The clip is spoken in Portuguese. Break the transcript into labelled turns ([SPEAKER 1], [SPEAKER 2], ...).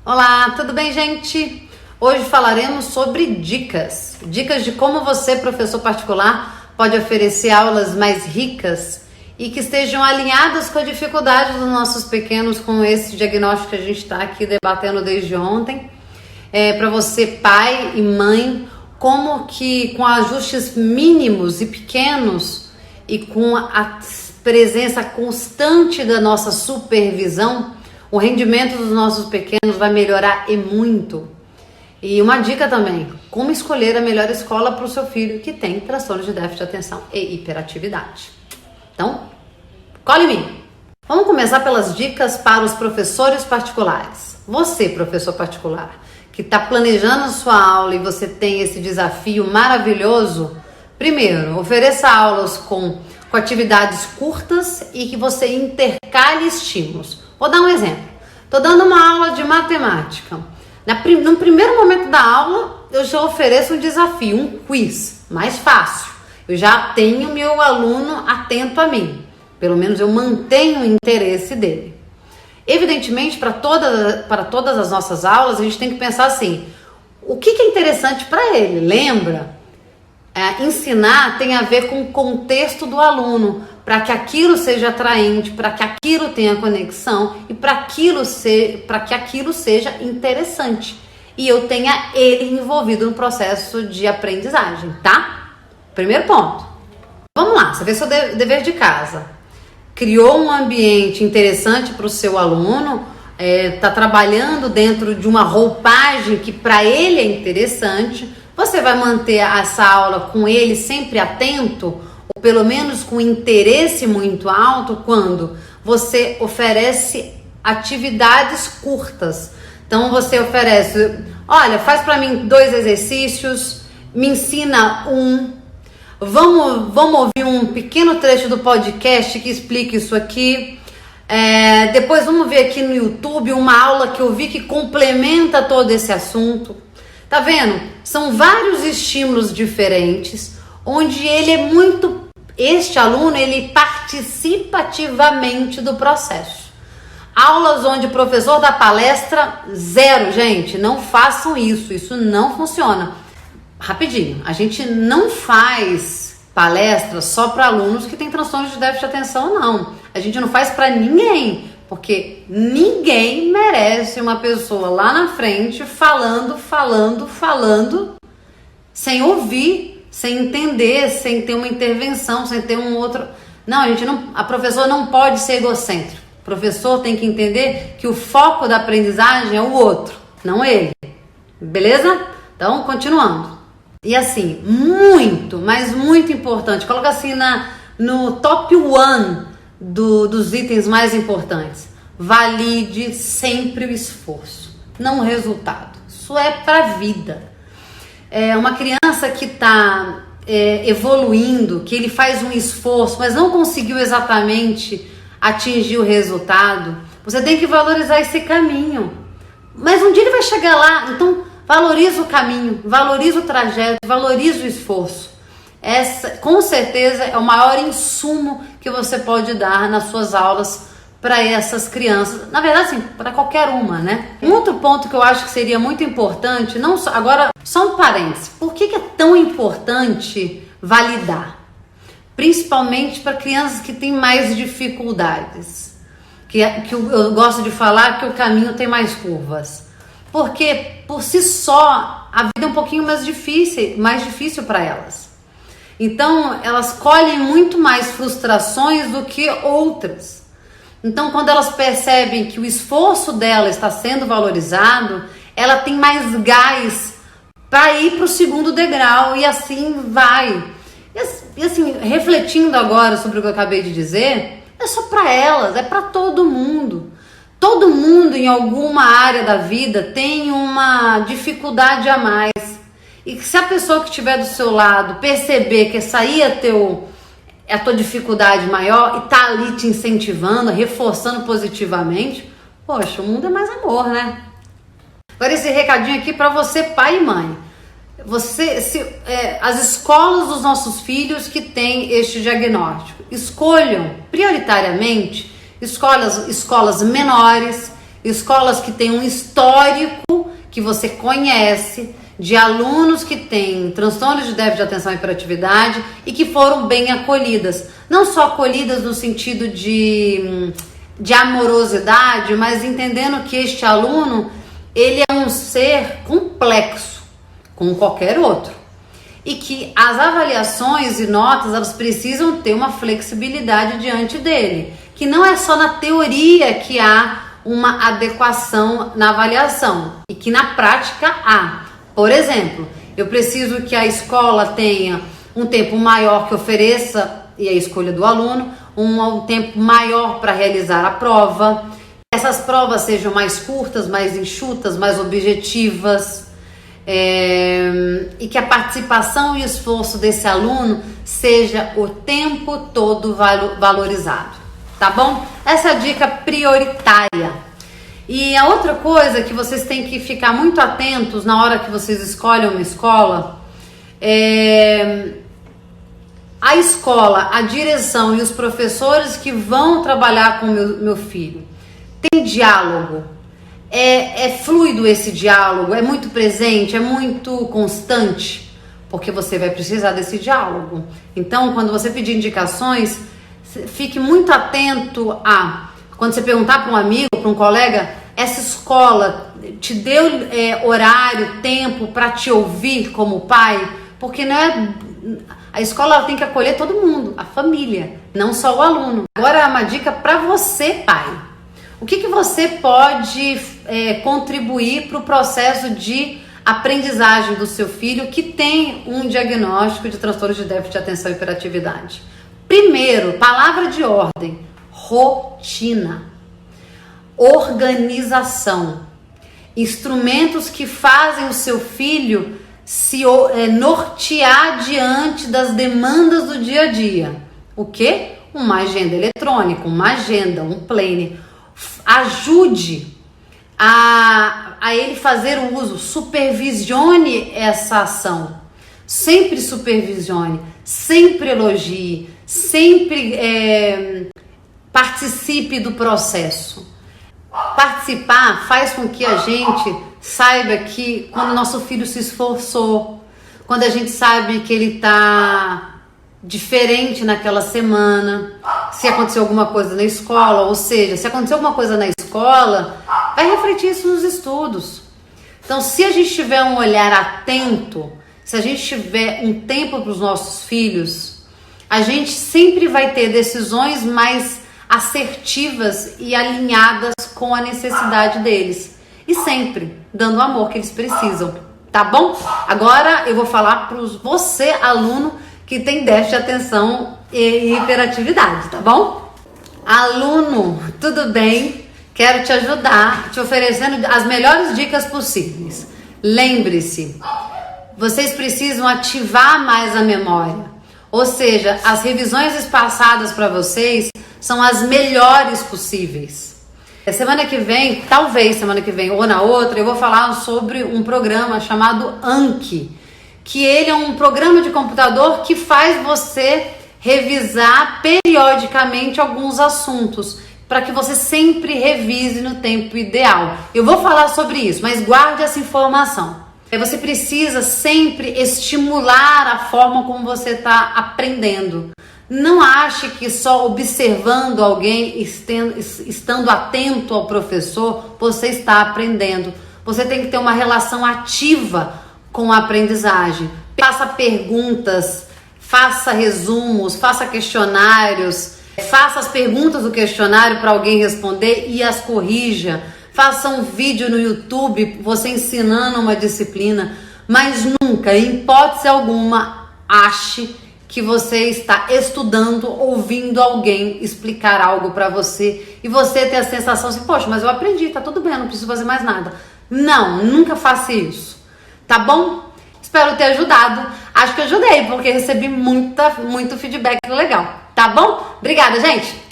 [SPEAKER 1] Olá, tudo bem, gente? Hoje falaremos sobre dicas de como você, professor particular, pode oferecer aulas mais ricas e que estejam alinhadas com a dificuldade dos nossos pequenos, com esse diagnóstico que a gente está aqui debatendo desde ontem. Para você, pai e mãe, como que com ajustes mínimos e pequenos e com a presença constante da nossa supervisão, o rendimento dos nossos pequenos vai melhorar e muito. E uma dica também, como escolher a melhor escola para o seu filho que tem transtorno de déficit de atenção e hiperatividade. Então, cola em mim! Vamos começar pelas dicas para os professores particulares. Você, professor particular, que está planejando a sua aula e você tem esse desafio maravilhoso, primeiro, ofereça aulas com atividades curtas e que você intercale estímulos. Vou dar um exemplo. Estou dando uma aula de matemática. No primeiro momento da aula, eu já ofereço um desafio, um quiz mais fácil. Eu já tenho meu aluno atento a mim. Pelo menos eu mantenho o interesse dele. Evidentemente, para todas as nossas aulas, a gente tem que pensar assim, o que é interessante para ele? Lembra? Ensinar tem a ver com o contexto do aluno, para que aquilo seja atraente, para que aquilo tenha conexão e para que aquilo seja interessante e eu tenha ele envolvido no processo de aprendizagem, tá? Primeiro ponto. Vamos lá, você vê seu dever de casa. Criou um ambiente interessante para o seu aluno, tá trabalhando dentro de uma roupagem que para ele é interessante. Você vai manter essa aula com ele sempre atento, ou pelo menos com interesse muito alto, quando você oferece atividades curtas. Então você oferece, olha, faz para mim 2 exercícios, me ensina um, vamos ouvir um pequeno trecho do podcast que explica isso aqui. Depois vamos ver aqui no YouTube uma aula que eu vi que complementa todo esse assunto. Tá vendo? São vários estímulos diferentes, onde este aluno, ele participa ativamente do processo. Aulas onde o professor dá palestra, zero, gente, não façam isso não funciona. Rapidinho, a gente não faz palestra só para alunos que têm transtorno de déficit de atenção, não. A gente não faz para ninguém. Porque ninguém merece uma pessoa lá na frente falando, sem ouvir, sem entender, sem ter uma intervenção, sem ter um outro... Não, a professora não pode ser egocêntrica. O professor tem que entender que o foco da aprendizagem é o outro, não ele. Beleza? Então, continuando. E assim, muito, mas muito importante, coloca assim no top 1 dos itens mais importantes. Valide sempre o esforço, não o resultado. Isso é para a vida. Uma criança que está evoluindo, que ele faz um esforço, mas não conseguiu exatamente atingir o resultado, você tem que valorizar esse caminho. Mas um dia ele vai chegar lá, então valoriza o caminho, valoriza o trajeto, valoriza o esforço. Essa, com certeza, é o maior insumo que você pode dar nas suas aulas para essas crianças. Na verdade, sim, para qualquer uma, né? Um outro ponto que eu acho que seria muito importante, agora, só um parênteses. Por que é tão importante validar? Principalmente para crianças que têm mais dificuldades. Que eu gosto de falar que o caminho tem mais curvas. Porque, por si só, a vida é um pouquinho mais difícil para elas. Então, elas colhem muito mais frustrações do que outras. Então, quando elas percebem que o esforço dela está sendo valorizado, ela tem mais gás para ir para o segundo degrau e assim vai. E assim, refletindo agora sobre o que eu acabei de dizer, é só para elas, é para todo mundo. Todo mundo em alguma área da vida tem uma dificuldade a mais. E se a pessoa que estiver do seu lado perceber que essa aí é a tua dificuldade maior e tá ali te incentivando, reforçando positivamente, poxa, o mundo é mais amor, né? Agora esse recadinho aqui para você, pai e mãe. As escolas dos nossos filhos que têm este diagnóstico, escolham prioritariamente escolas menores, escolas que têm um histórico que você conhece, de alunos que têm transtornos de déficit de atenção e hiperatividade e que foram bem acolhidas. Não só acolhidas no sentido de amorosidade, mas entendendo que este aluno, ele é um ser complexo, como qualquer outro. E que as avaliações e notas, elas precisam ter uma flexibilidade diante dele. Que não é só na teoria que há uma adequação na avaliação. E que na prática há. Por exemplo, eu preciso que a escola tenha um tempo maior que ofereça, e a escolha do aluno, um tempo maior para realizar a prova. Que essas provas sejam mais curtas, mais enxutas, mais objetivas. E que a participação e o esforço desse aluno seja o tempo todo valorizado, tá bom? Essa é a dica prioritária. E a outra coisa que vocês têm que ficar muito atentos na hora que vocês escolhem uma escola a escola, a direção e os professores que vão trabalhar com meu filho. Tem diálogo? É fluido esse diálogo? É muito presente? É muito constante? Porque você vai precisar desse diálogo. Então, quando você pedir indicações, fique muito atento quando você perguntar para um amigo, para um colega, essa escola te deu horário, tempo para te ouvir como pai? Porque a escola tem que acolher todo mundo, a família, não só o aluno. Agora, uma dica para você, pai. O que você pode contribuir para o processo de aprendizagem do seu filho que tem um diagnóstico de transtorno de déficit de atenção e hiperatividade? Primeiro, palavra de ordem: rotina, organização, instrumentos que fazem o seu filho se nortear diante das demandas do dia a dia. O quê? Uma agenda eletrônica, uma agenda, um planner. Ajude a ele fazer o uso, supervisione essa ação, sempre supervisione, sempre elogie, sempre participe do processo. Participar faz com que a gente saiba que quando o nosso filho se esforçou, quando a gente sabe que ele está diferente naquela semana, se aconteceu alguma coisa na escola, ou seja, se aconteceu alguma coisa na escola, vai refletir isso nos estudos. Então, se a gente tiver um olhar atento, se a gente tiver um tempo para os nossos filhos, a gente sempre vai ter decisões mais assertivas e alinhadas com a necessidade deles. E sempre dando o amor que eles precisam, tá bom? Agora eu vou falar para você, aluno, que tem déficit de atenção e hiperatividade, tá bom? Aluno, tudo bem? Quero te ajudar, te oferecendo as melhores dicas possíveis. Lembre-se, vocês precisam ativar mais a memória. Ou seja, as revisões espaçadas para vocês são as melhores possíveis. Semana que vem, talvez semana que vem ou na outra, eu vou falar sobre um programa chamado Anki, que ele é um programa de computador que faz você revisar periodicamente alguns assuntos, para que você sempre revise no tempo ideal. Eu vou falar sobre isso, mas guarde essa informação. Você precisa sempre estimular a forma como você está aprendendo. Não ache que só observando alguém, estando atento ao professor, você está aprendendo. Você tem que ter uma relação ativa com a aprendizagem. Faça perguntas, faça resumos, faça questionários, faça as perguntas do questionário para alguém responder e as corrija. Faça um vídeo no YouTube, você ensinando uma disciplina, mas nunca, em hipótese alguma, ache que você está estudando, ouvindo alguém explicar algo para você e você ter a sensação assim, poxa, mas eu aprendi, tá tudo bem, eu não preciso fazer mais nada. Não, nunca faça isso, tá bom? Espero ter ajudado. Acho que ajudei, porque recebi muito feedback legal, tá bom? Obrigada, gente!